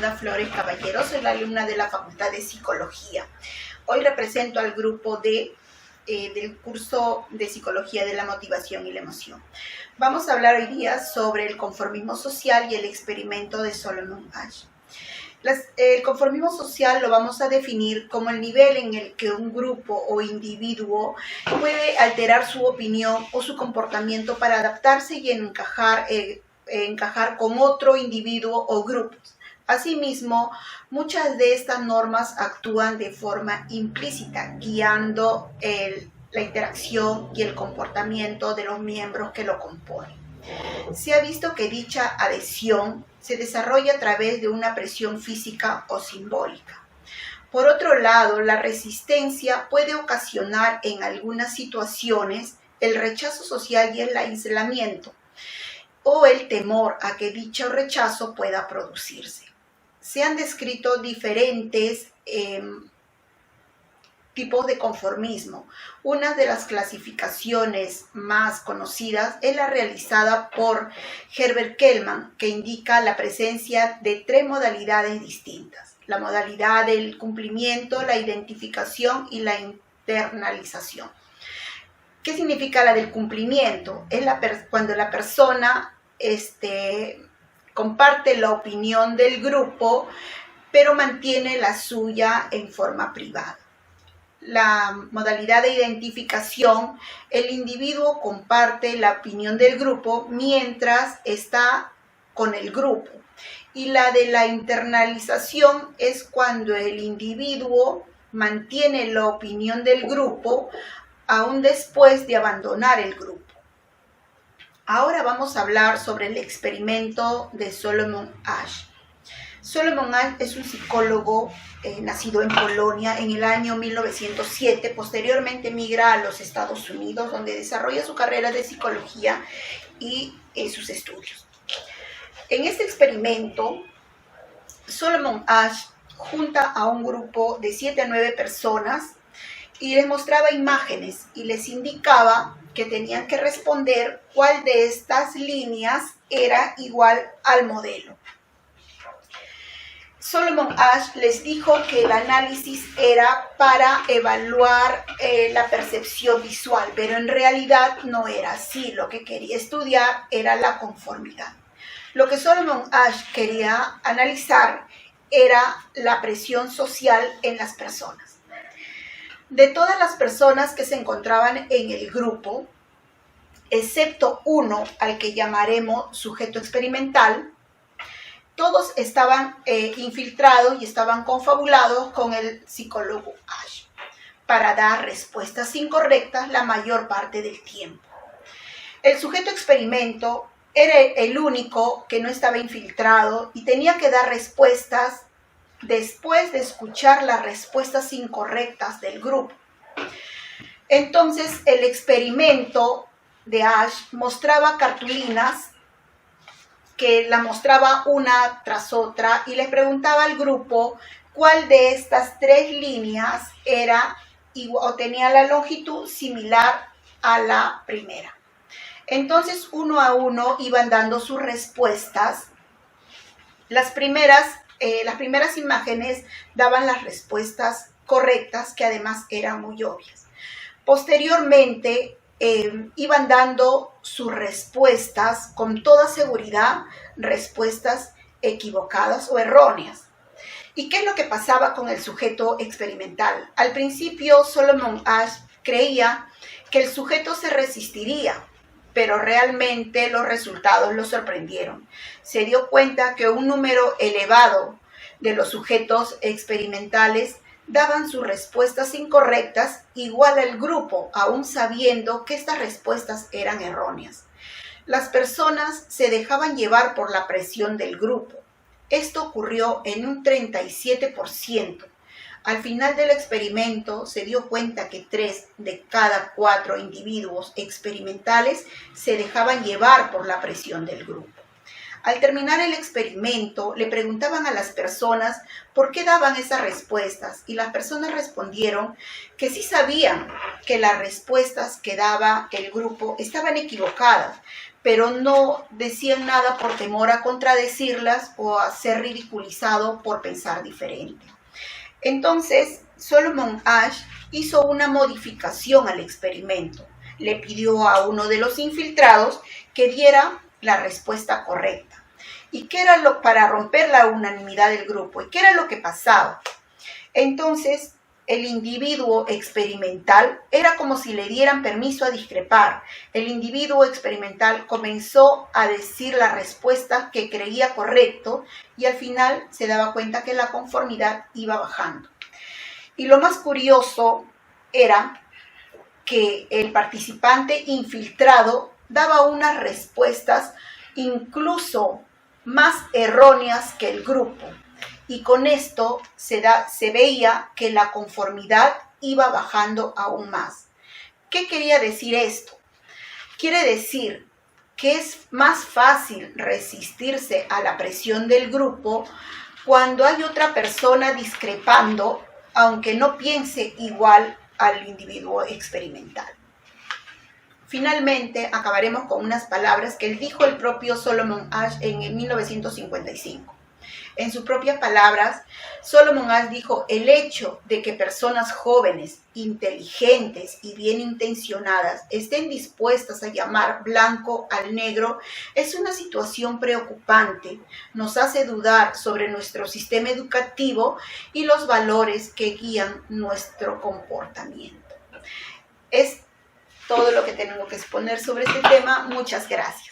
Olga Flores Caballero, soy la alumna de la Facultad de Psicología. Hoy represento al grupo del curso de Psicología de la Motivación y la Emoción. Vamos a hablar hoy día sobre el conformismo social y el experimento de Solomon Asch. El conformismo social lo vamos a definir como el nivel en el que un grupo o individuo puede alterar su opinión o su comportamiento para adaptarse y encajar con otro individuo o grupos. Asimismo, muchas de estas normas actúan de forma implícita, guiando la interacción y el comportamiento de los miembros que lo componen. Se ha visto que dicha adhesión se desarrolla a través de una presión física o simbólica. Por otro lado, la resistencia puede ocasionar en algunas situaciones el rechazo social y el aislamiento, o el temor a que dicho rechazo pueda producirse. Se han descrito diferentes tipos de conformismo. Una de las clasificaciones más conocidas es la realizada por Herbert Kellman, que indica la presencia de tres modalidades distintas: la modalidad del cumplimiento, la identificación y la internalización. ¿Qué significa la del cumplimiento? Es cuando la persona comparte la opinión del grupo, pero mantiene la suya en forma privada. La modalidad de identificación, el individuo comparte la opinión del grupo mientras está con el grupo. Y la de la internalización es cuando el individuo mantiene la opinión del grupo aún después de abandonar el grupo. Ahora vamos a hablar sobre el experimento de Solomon Asch. Solomon Asch es un psicólogo nacido en Polonia en el año 1907. Posteriormente migra a los Estados Unidos, donde desarrolla su carrera de psicología y sus estudios. En este experimento, Solomon Asch junta a un grupo de 7 a 9 personas y les mostraba imágenes y les indicaba que tenían que responder cuál de estas líneas era igual al modelo. Solomon Asch les dijo que el análisis era para evaluar la percepción visual, pero en realidad no era así. Lo que quería estudiar era la conformidad. Lo que Solomon Asch quería analizar era la presión social en las personas. De todas las personas que se encontraban en el grupo, excepto uno al que llamaremos sujeto experimental, todos estaban infiltrados y estaban confabulados con el psicólogo Asch para dar respuestas incorrectas la mayor parte del tiempo. El sujeto experimento era el único que no estaba infiltrado y tenía que dar respuestas después de escuchar las respuestas incorrectas del grupo. Entonces, el experimento de Asch mostraba cartulinas que la mostraba una tras otra y les preguntaba al grupo cuál de estas tres líneas era igual o tenía la longitud similar a la primera. Entonces, uno a uno iban dando sus respuestas. Las primeras imágenes daban las respuestas correctas, que además eran muy obvias. Posteriormente, iban dando sus respuestas con toda seguridad, respuestas equivocadas o erróneas. ¿Y qué es lo que pasaba con el sujeto experimental? Al principio, Solomon Asch creía que el sujeto se resistiría, pero realmente los resultados lo sorprendieron. Se dio cuenta que un número elevado de los sujetos experimentales daban sus respuestas incorrectas igual al grupo, aún sabiendo que estas respuestas eran erróneas. Las personas se dejaban llevar por la presión del grupo. Esto ocurrió en un 37%. Al final del experimento se dio cuenta que 3 de cada 4 individuos experimentales se dejaban llevar por la presión del grupo. Al terminar el experimento, le preguntaban a las personas por qué daban esas respuestas y las personas respondieron que sí sabían que las respuestas que daba el grupo estaban equivocadas, pero no decían nada por temor a contradecirlas o a ser ridiculizado por pensar diferente. Entonces, Solomon Asch hizo una modificación al experimento. Le pidió a uno de los infiltrados que diera la respuesta correcta. ¿Y qué era para romper la unanimidad del grupo? ¿Y qué era lo que pasaba? Entonces, el individuo experimental era como si le dieran permiso a discrepar. El individuo experimental comenzó a decir la respuesta que creía correcto y al final se daba cuenta que la conformidad iba bajando. Y lo más curioso era que el participante infiltrado daba unas respuestas incluso más erróneas que el grupo. Y con esto se veía que la conformidad iba bajando aún más. ¿Qué quería decir esto? Quiere decir que es más fácil resistirse a la presión del grupo cuando hay otra persona discrepando, aunque no piense igual al individuo experimental. Finalmente, acabaremos con unas palabras que dijo el propio Solomon Asch en 1955. En sus propias palabras, Solomon Asch dijo: el hecho de que personas jóvenes, inteligentes y bien intencionadas estén dispuestas a llamar blanco al negro es una situación preocupante. Nos hace dudar sobre nuestro sistema educativo y los valores que guían nuestro comportamiento. Es todo lo que tengo que exponer sobre este tema. Muchas gracias.